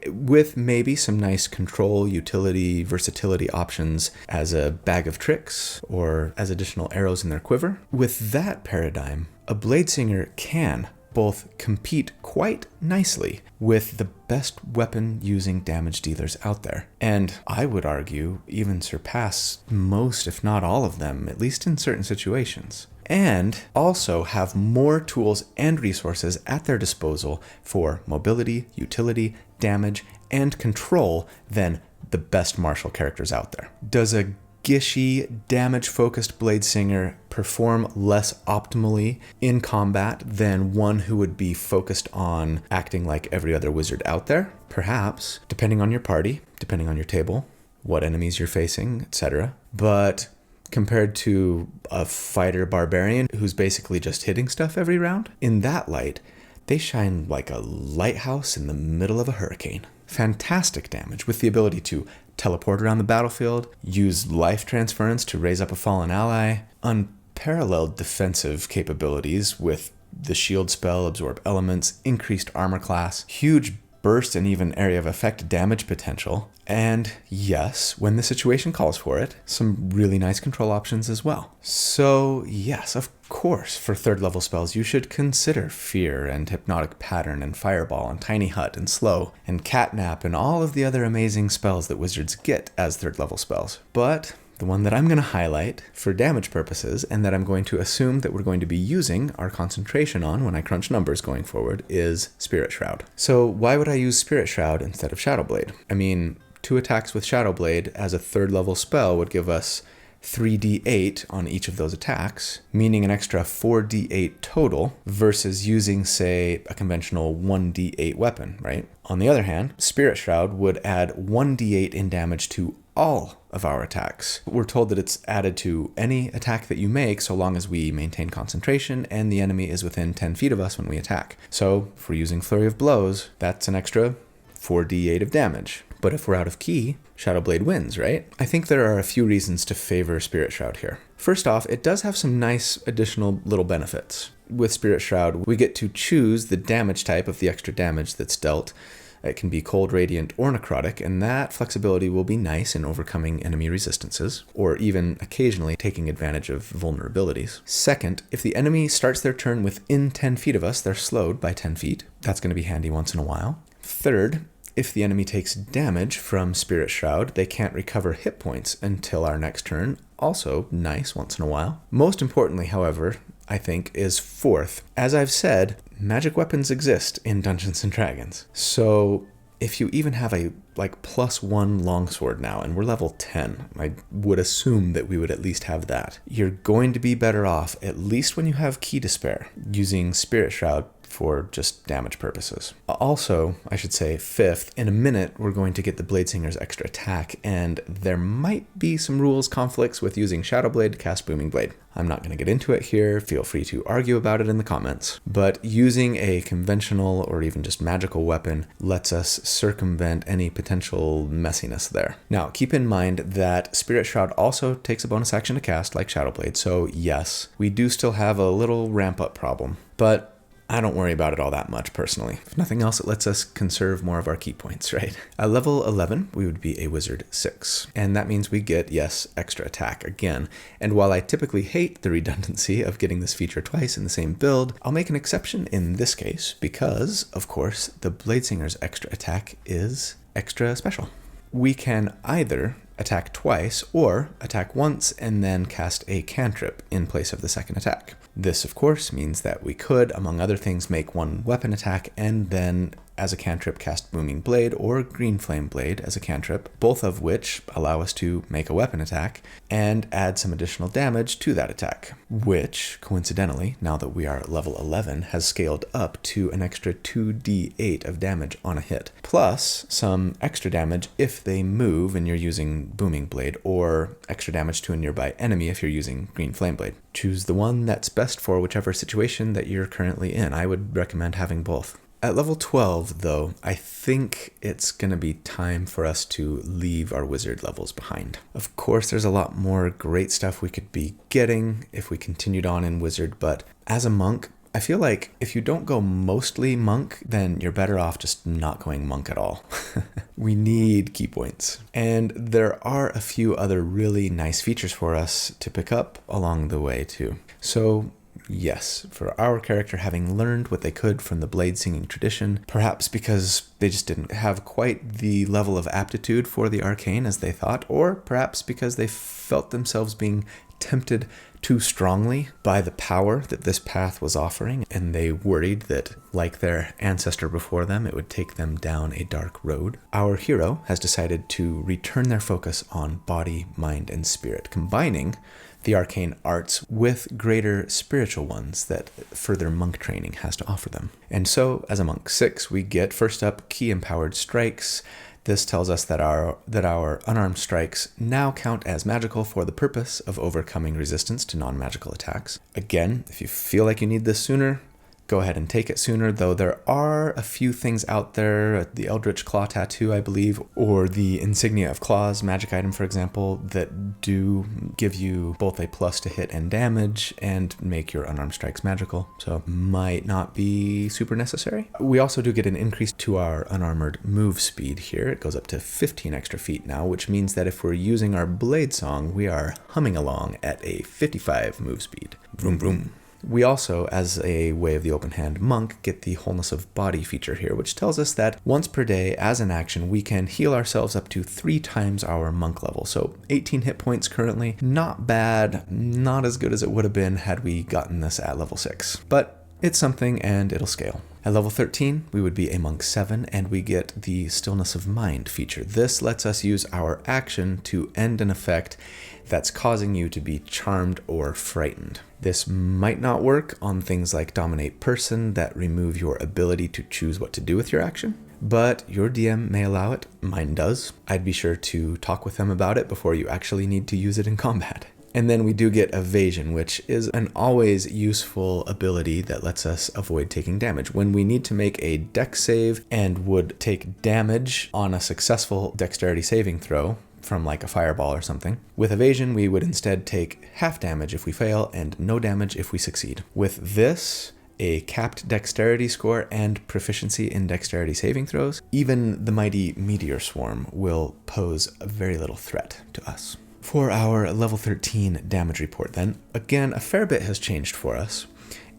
Speaker 1: with maybe some nice control, utility, versatility options as a bag of tricks or as additional arrows in their quiver. With that paradigm, a Bladesinger can both compete quite nicely with the best weapon-using damage dealers out there. And I would argue even surpass most, if not all of them, at least in certain situations. And also have more tools and resources at their disposal for mobility, utility, damage, and control than the best martial characters out there. Does a gishy, damage-focused Bladesinger perform less optimally in combat than one who would be focused on acting like every other wizard out there? Perhaps, depending on your party, depending on your table, what enemies you're facing, etc. But compared to a fighter barbarian who's basically just hitting stuff every round, in that light, they shine like a lighthouse in the middle of a hurricane. Fantastic damage with the ability to teleport around the battlefield, use life transference to raise up a fallen ally, unparalleled defensive capabilities with the shield spell, absorb elements, increased armor class, huge burst and even area of effect damage potential, and yes, when the situation calls for it, some really nice control options as well. So yes, of course, for 3rd level spells, you should consider Fear and Hypnotic Pattern and Fireball and Tiny Hut and Slow and Catnap and all of the other amazing spells that wizards get as 3rd level spells. But the one that I'm going to highlight for damage purposes and that I'm going to assume that we're going to be using our concentration on when I crunch numbers going forward is Spirit Shroud. So why would I use Spirit Shroud instead of Shadowblade? I mean, 2 attacks with Shadowblade as a 3rd level spell would give us 3d8 on each of those attacks, meaning an extra 4d8 total versus using, say, a conventional 1d8 weapon, right? On the other hand, Spirit Shroud would add 1d8 in damage to all of our attacks. We're told that it's added to any attack that you make so long as we maintain concentration and the enemy is within 10 feet of us when we attack. So if we're using Flurry of Blows, that's an extra 4d8 of damage. But if we're out of key, Shadowblade wins, right? I think there are a few reasons to favor Spirit Shroud here. First off, it does have some nice additional little benefits. With Spirit Shroud, we get to choose the damage type of the extra damage that's dealt It can be cold, radiant, or necrotic, and that flexibility will be nice in overcoming enemy resistances, or even occasionally taking advantage of vulnerabilities. Second, if the enemy starts their turn within 10 feet of us, they're slowed by 10 feet. That's going to be handy once in a while. Third, if the enemy takes damage from Spirit Shroud, they can't recover hit points until our next turn. Also nice once in a while. Most importantly, however, I think, is fourth. As I've said, magic weapons exist in Dungeons & Dragons. So if you even have a +1 longsword now, and we're level 10, I would assume that we would at least have that. You're going to be better off, at least when you have Key to spare, using Spirit Shroud for just damage purposes. Also, I should say, fifth, in a minute, we're going to get the Bladesinger's extra attack, and there might be some rules conflicts with using Shadow Blade to cast Booming Blade. I'm not going to get into it here, feel free to argue about it in the comments, but using a conventional or even just magical weapon lets us circumvent any potential messiness there. Now, keep in mind that Spirit Shroud also takes a bonus action to cast like Shadow Blade, so yes, we do still have a little ramp up problem, but I don't worry about it all that much personally. If nothing else, it lets us conserve more of our key points, right? At level 11, we would be a Wizard 6. And that means we get, yes, extra attack again. And while I typically hate the redundancy of getting this feature twice in the same build, I'll make an exception in this case because, of course, the Bladesinger's extra attack is extra special. We can either attack twice or attack once and then cast a cantrip in place of the second attack. This, of course, means that we could, among other things, make one weapon attack and then, as a cantrip, cast Booming Blade or Green Flame Blade as a cantrip, both of which allow us to make a weapon attack and add some additional damage to that attack, which, coincidentally, now that we are level 11, has scaled up to an extra 2d8 of damage on a hit, plus some extra damage if they move and you're using Booming Blade, or extra damage to a nearby enemy if you're using Green Flame Blade. Choose the one that's best for whichever situation that you're currently in. I would recommend having both. At level 12, though, I think it's going to be time for us to leave our wizard levels behind. Of course, there's a lot more great stuff we could be getting if we continued on in wizard, but as a monk, I feel like if you don't go mostly monk, then you're better off just not going monk at all. We need key points. And there are a few other really nice features for us to pick up along the way, too. So yes, for our character having learned what they could from the blade singing tradition, perhaps because they just didn't have quite the level of aptitude for the arcane as they thought, or perhaps because they felt themselves being tempted too strongly by the power that this path was offering, and they worried that, like their ancestor before them, it would take them down a dark road. Our hero has decided to return their focus on body, mind, and spirit, combining the arcane arts with greater spiritual ones that further monk training has to offer them. And so, as a monk 6, we get, first up, key-empowered strikes. This tells us that our unarmed strikes now count as magical for the purpose of overcoming resistance to non-magical attacks. Again, if you feel like you need this sooner, go ahead and take it sooner, though there are a few things out there, the Eldritch Claw Tattoo, I believe, or the Insignia of Claws magic item, for example, that do give you both a plus to hit and damage and make your unarmed strikes magical, so might not be super necessary. We also do get an increase to our unarmored move speed here. It goes up to 15 extra feet now, which means that if we're using our blade song, we are humming along at a 55 move speed. Vroom vroom. We also, as a way of the open hand monk, get the wholeness of body feature here, which tells us that once per day, as an action, we can heal ourselves up to 3 times our monk level. So 18 hit points currently, not bad, not as good as it would have been had we gotten this at level 6. But it's something and it'll scale. At level 13, we would be a monk 7, and we get the stillness of mind feature. This lets us use our action to end an effect that's causing you to be charmed or frightened. This might not work on things like Dominate Person that remove your ability to choose what to do with your action, but your DM may allow it. Mine does. I'd be sure to talk with them about it before you actually need to use it in combat. And then we do get Evasion, which is an always useful ability that lets us avoid taking damage. When we need to make a dex save and would take damage on a successful dexterity saving throw, from like a fireball or something. With Evasion, we would instead take half damage if we fail and no damage if we succeed. With this, a capped dexterity score and proficiency in dexterity saving throws. Even the mighty meteor swarm will pose a very little threat to us. For our level 13 damage report then, again, a fair bit has changed for us.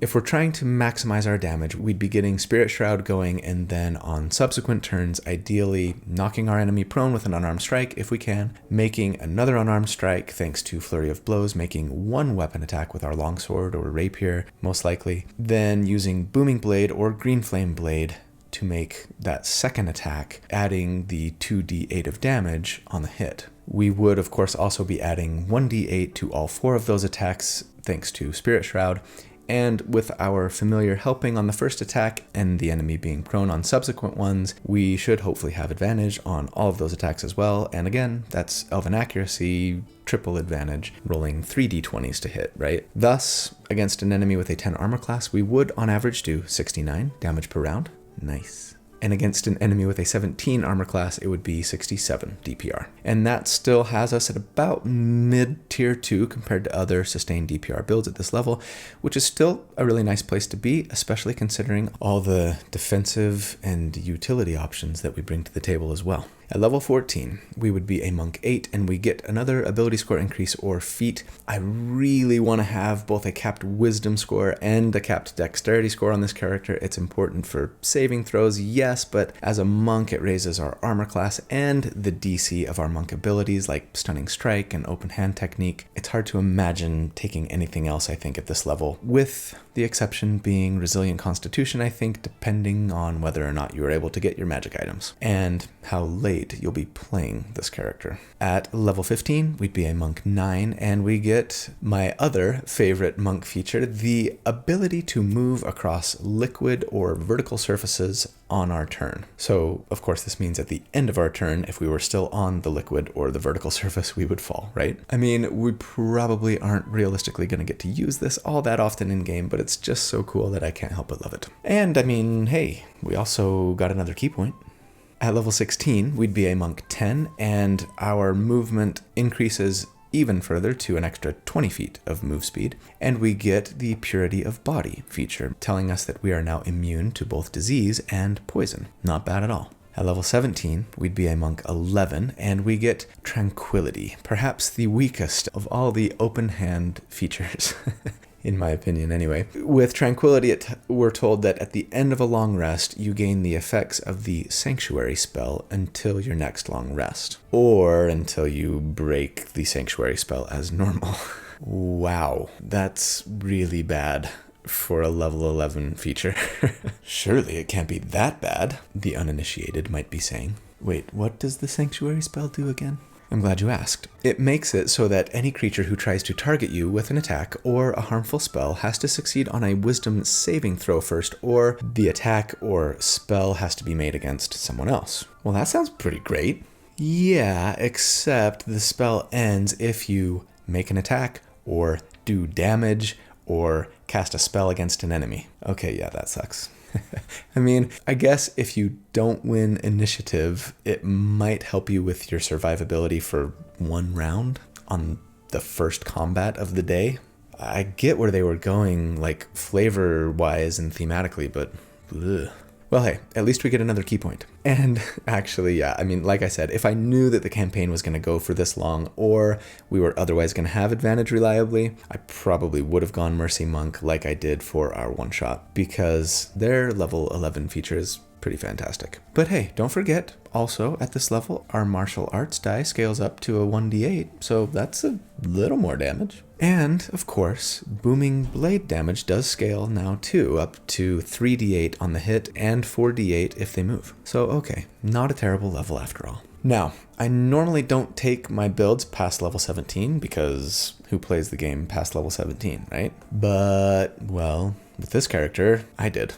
Speaker 1: If we're trying to maximize our damage, we'd be getting Spirit Shroud going, and then on subsequent turns, ideally knocking our enemy prone with an unarmed strike if we can, making another unarmed strike thanks to Flurry of Blows, making one weapon attack with our longsword or rapier, most likely, then using Booming Blade or Green Flame Blade to make that second attack, adding the 2d8 of damage on the hit. We would, of course, also be adding 1d8 to all 4 of those attacks thanks to Spirit Shroud, and with our familiar helping on the first attack and the enemy being prone on subsequent ones, we should hopefully have advantage on all of those attacks as well. And again, that's Elven Accuracy, triple advantage, rolling 3d20s to hit, right? Thus, against an enemy with a 10 armor class, we would on average do 69 damage per round. Nice. And against an enemy with a 17 armor class, it would be 67 DPR. And that still has us at about mid-tier 2 compared to other sustained DPR builds at this level, which is still a really nice place to be, especially considering all the defensive and utility options that we bring to the table as well. At level 14, we would be a Monk 8, and we get another ability score increase or feat. I really want to have both a capped Wisdom score and a capped Dexterity score on this character. It's important for saving throws, yes, but as a Monk, it raises our armor class and the DC of our Monk abilities like Stunning Strike and Open Hand Technique. It's hard to imagine taking anything else, I think, at this level, with the exception being Resilient Constitution, I think, depending on whether or not you are able to get your magic items and how late you'll be playing this character. At level 15, we'd be a Monk 9, and we get my other favorite Monk feature, the ability to move across liquid or vertical surfaces on our turn. So, of course, this means at the end of our turn, if we were still on the liquid or the vertical surface, we would fall, right? I mean, we probably aren't realistically going to get to use this all that often in game, but it's just so cool that I can't help but love it. And I mean, hey, we also got another key point. At level 16, we'd be a Monk 10, and our movement increases even further to an extra 20 feet of move speed, and we get the Purity of Body feature, telling us that we are now immune to both disease and poison. Not bad at all. At level 17, we'd be a Monk 11, and we get Tranquility, perhaps the weakest of all the open hand features. In my opinion, anyway. With Tranquility, we're told that at the end of a long rest, you gain the effects of the Sanctuary spell until your next long rest, or until you break the Sanctuary spell as normal. Wow, that's really bad for a level 11 feature. Surely it can't be that bad, the uninitiated might be saying. Wait, what does the Sanctuary spell do again? I'm glad you asked. It makes it so that any creature who tries to target you with an attack or a harmful spell has to succeed on a Wisdom saving throw first, or the attack or spell has to be made against someone else. Well, that sounds pretty great. Yeah, except the spell ends if you make an attack or do damage or cast a spell against an enemy. Okay, yeah, that sucks. I mean, I guess if you don't win initiative, it might help you with your survivability for one round on the first combat of the day. I get where they were going, like flavor-wise and thematically, but ugh. Well, hey, at least we get another key point. And actually, yeah, I mean, like I said, if I knew that the campaign was going to go for this long, or we were otherwise going to have advantage reliably, I probably would have gone Mercy Monk like I did for our one-shot, because their level 11 feature is pretty fantastic. But hey, don't forget, also at this level, our martial arts die scales up to a 1d8, so that's a little more damage. And, of course, Booming Blade damage does scale now too, up to 3d8 on the hit and 4d8 if they move. So, okay, not a terrible level after all. Now, I normally don't take my builds past level 17 because who plays the game past level 17, right? But, well, with this character, I did.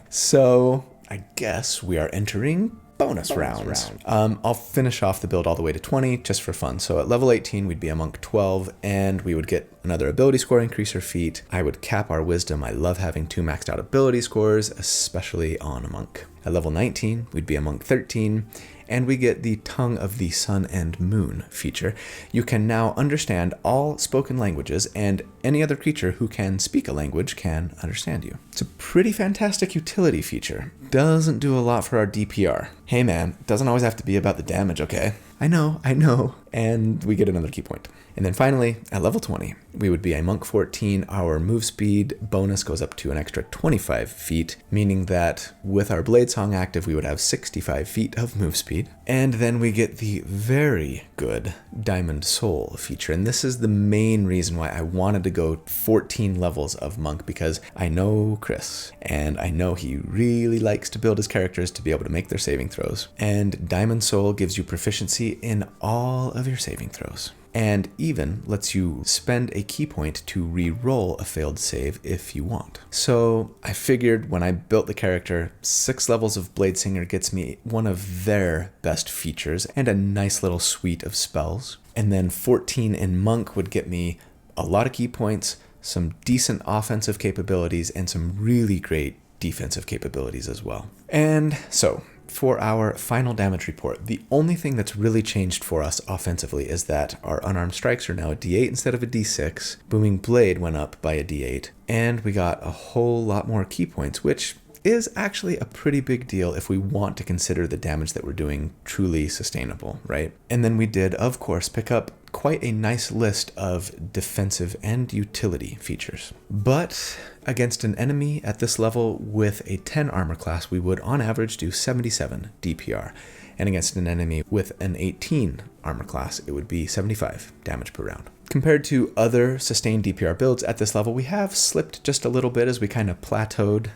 Speaker 1: So, I guess we are entering bonus rounds. I'll finish off the build all the way to 20 just for fun. So at level 18, we'd be a Monk 12, and we would get another ability score increase or feat. I would cap our Wisdom. I love having 2 maxed out ability scores, especially on a Monk. At level 19, we'd be a Monk 13, And we get the Tongue of the Sun and Moon feature. You can now understand all spoken languages, and any other creature who can speak a language can understand you. It's a pretty fantastic utility feature. Doesn't do a lot for our DPR. Hey man, doesn't always have to be about the damage, okay? I know. And we get another key point. And then finally, at level 20, we would be a Monk 14. Our move speed bonus goes up to an extra 25 feet, meaning that with our Blade Song active, we would have 65 feet of move speed. And then we get the very good Diamond Soul feature. And this is the main reason why I wanted to go 14 levels of Monk, because I know Chris, and I know he really likes to build his characters to be able to make their saving throws. And Diamond Soul gives you proficiency in all of your saving throws, and even lets you spend a key point to re-roll a failed save if you want. So I figured when I built the character, 6 levels of Bladesinger gets me one of their best features and a nice little suite of spells. And then 14 in Monk would get me a lot of key points, some decent offensive capabilities, and some really great defensive capabilities as well. And so, for our final damage report, the only thing that's really changed for us offensively is that our unarmed strikes are now a D8 instead of a D6, Booming Blade went up by a D8, and we got a whole lot more key points, which is actually a pretty big deal if we want to consider the damage that we're doing truly sustainable, right? And then we did, of course, pick up quite a nice list of defensive and utility features. But against an enemy at this level with a 10 armor class, we would on average do 77 DPR. And against an enemy with an 18 armor class, it would be 75 damage per round. Compared to other sustained DPR builds at this level, we have slipped just a little bit as we kind of plateaued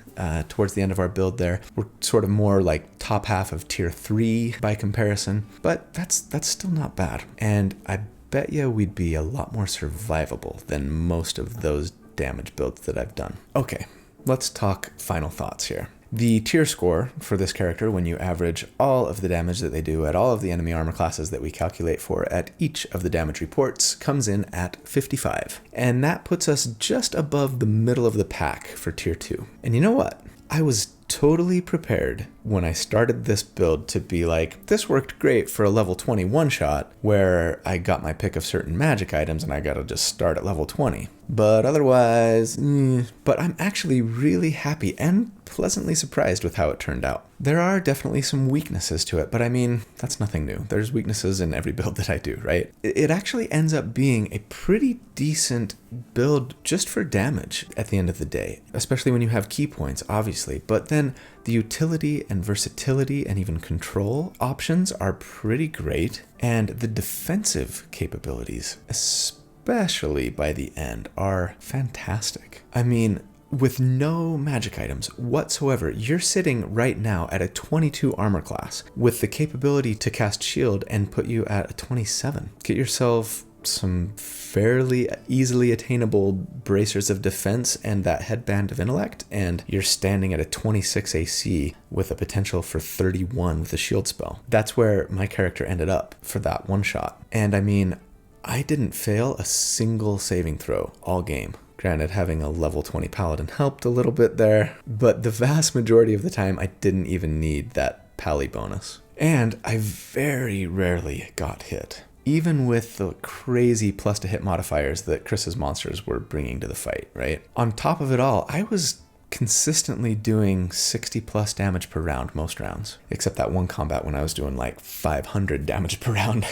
Speaker 1: towards the end of our build there. We're sort of more like top half of tier 3 by comparison, but that's still not bad. And I bet you we'd be a lot more survivable than most of those damage builds that I've done. Okay, let's talk final thoughts here. The tier score for this character, when you average all of the damage that they do at all of the enemy armor classes that we calculate for at each of the damage reports, comes in at 55. And that puts us just above the middle of the pack for tier 2. And you know what? I was totally prepared when I started this build to be like, this worked great for a level 20 one-shot where I got my pick of certain magic items and I gotta just start at level 20. But otherwise, But I'm actually really happy and pleasantly surprised with how it turned out. There are definitely some weaknesses to it, but I mean, that's nothing new. There's weaknesses in every build that I do, right? It actually ends up being a pretty decent build just for damage at the end of the day, especially when you have key points, obviously. But then the utility and versatility and even control options are pretty great, and the defensive capabilities, especially by the end, are fantastic. I mean, with no magic items whatsoever, you're sitting right now at a 22 armor class with the capability to cast shield and put you at a 27. Get yourself some fairly easily attainable bracers of defense and that headband of intellect, and you're standing at a 26 AC with a potential for 31 with a shield spell. That's where my character ended up for that one shot. And I mean, I didn't fail a single saving throw all game. Granted, having a level 20 paladin helped a little bit there, but the vast majority of the time I didn't even need that pally bonus. And I very rarely got hit, even with the crazy plus to hit modifiers that Chris's monsters were bringing to the fight, right? On top of it all, I was consistently doing 60 plus damage per round most rounds, except that one combat when I was doing like 500 damage per round.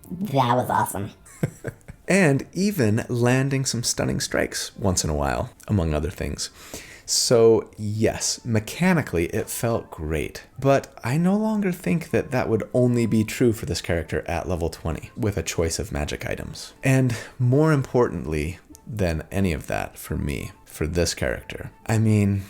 Speaker 2: That was awesome.
Speaker 1: And even landing some stunning strikes once in a while, among other things. So yes, mechanically it felt great, but I no longer think that that would only be true for this character at level 20 with a choice of magic items. And more importantly than any of that for me, for this character, I mean,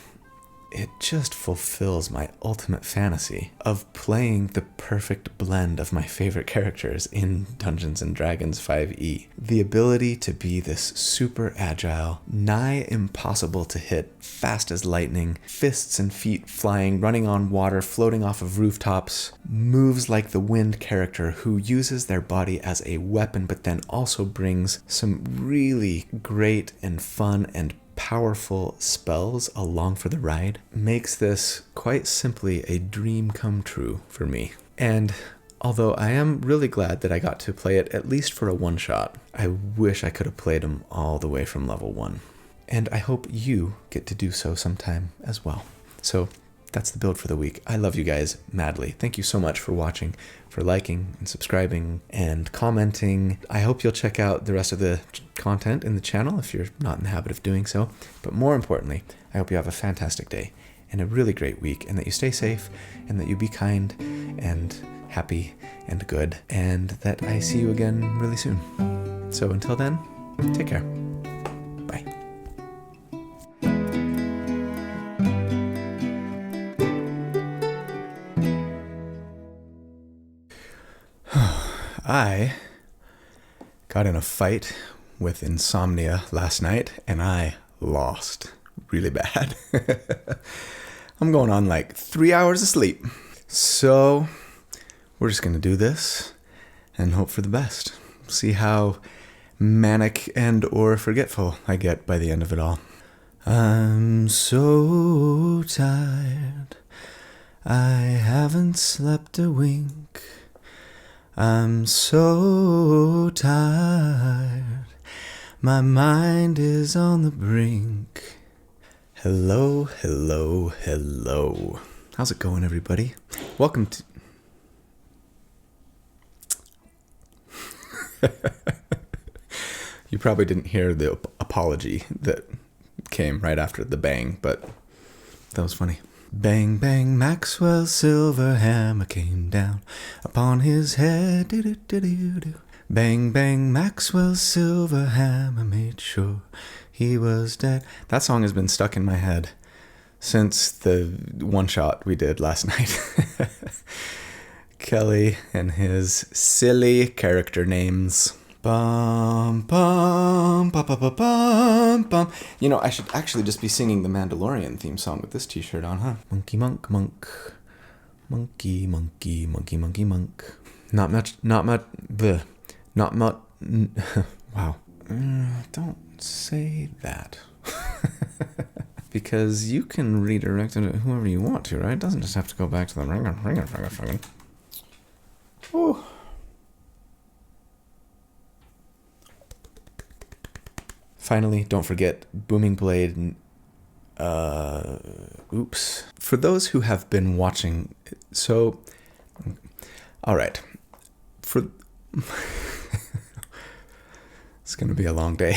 Speaker 1: it just fulfills my ultimate fantasy of playing the perfect blend of my favorite characters in Dungeons & Dragons 5e. The ability to be this super agile, nigh impossible to hit, fast as lightning, fists and feet flying, running on water, floating off of rooftops, moves like the wind character who uses their body as a weapon but then also brings some really great and fun and powerful spells along for the ride, makes this quite simply a dream come true for me. And Although I am really glad that I got to play it at least for a one-shot. I wish I could have played them all the way from level 1. And I hope you get to do so sometime as well. So that's the build for the week. I love you guys madly. Thank you so much for watching, for liking and subscribing and commenting. I hope you'll check out the rest of the content in the channel if you're not in the habit of doing so. But more importantly, I hope you have a fantastic day and a really great week, and that you stay safe and that you be kind and happy and good, and that I see you again really soon. So until then, take care. Bye. I got in a fight with insomnia last night, and I lost really bad. I'm going on like 3 hours of sleep. So we're just going to do this and hope for the best. See how manic and or forgetful I get by the end of it all. I'm so tired. I haven't slept a wink. I'm so tired. My mind is on the brink. Hello, hello, hello. How's it going, everybody? Welcome to... You probably didn't hear the apology that came right after the bang, but that was funny. Bang, bang, Maxwell's silver hammer came down upon his head. Do-do-do-do-do. Bang, bang, Maxwell's silver hammer made sure he was dead. That song has been stuck in my head since the one shot we did last night. Kelly and his silly character names. Bum, bum, ba, ba, ba, bum, bum. You know, I should actually just be singing the Mandalorian theme song with this t-shirt on, huh? Monkey, monk, monk. Monkey, monkey, monkey, monkey, monk. Not much, bleh. Not much, wow. Don't say that. Because you can redirect it to whoever you want to, right? It doesn't just have to go back to the ringer. Ooh. Finally, don't forget Booming Blade. Oops. For those who have been watching, so, all right. It's going to be a long day.